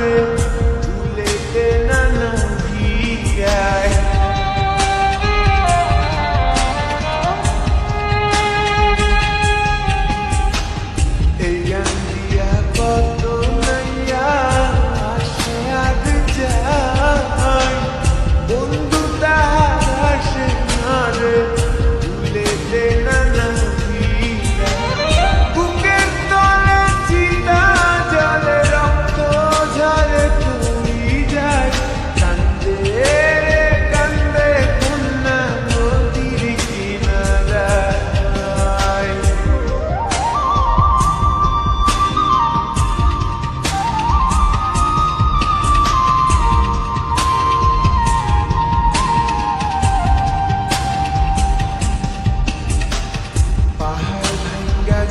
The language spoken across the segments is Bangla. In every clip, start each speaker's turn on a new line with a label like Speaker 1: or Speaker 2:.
Speaker 1: রে ভুলেতে না নদীয়ায় এই আন্দিয়া কত নাইয়া আসে আগ যায় বন্ধু তাহার আসে না রে ভুলেতে না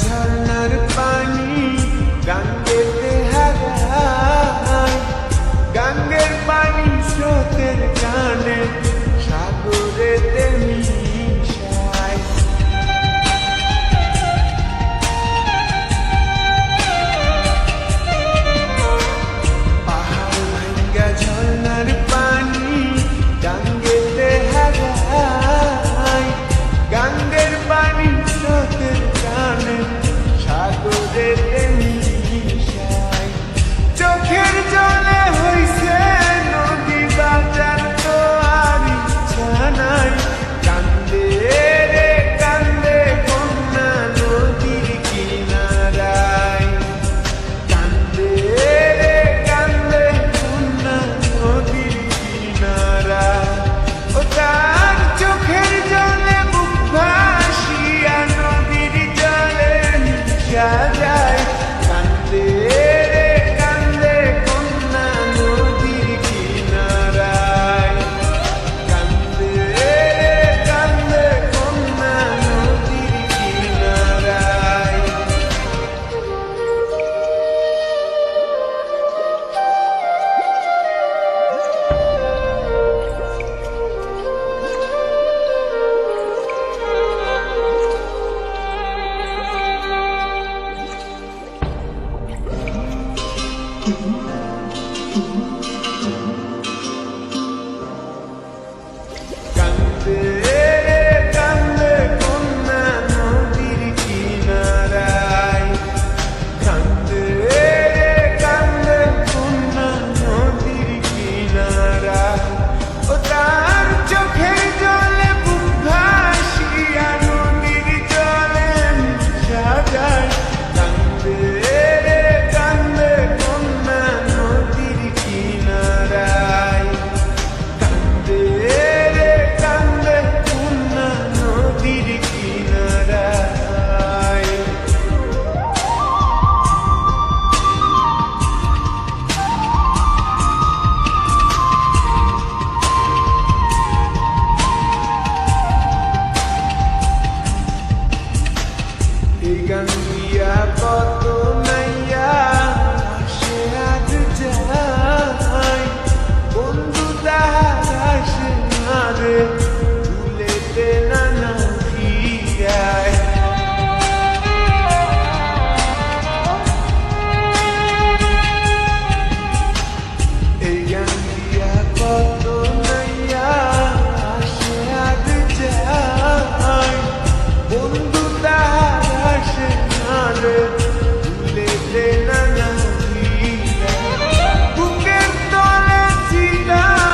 Speaker 1: ঝর্ণার পানি গাঙ্গেতে হারায় গাঙ্গের পানি স্রোতের টানে সাগরেতে মিশায় পাহাড় ভাঙ্গা ঝর্ণার পানি গাঙ্গেতে হারায় গাঙ্গের পানি স্রোতের টানে সাগরেতে মিশায় চোখের জলে হইছে নদী বাঁচার তো আর ইচ্ছা নাই কান্দে রে কান্দে কন্যা নদীর কিনারায় কান্দে রে কান্দে কন্যা নদীর কিনারায় ও তার চোখের জলে বুক ভাসিয়া নদীর জলে মিশা যায় কান্দে রে কান্দে কন্যা নদীর কিনারায় কান্দে রে কান্দে কন্যা নদীর কিনারায়
Speaker 2: Mm-hmm.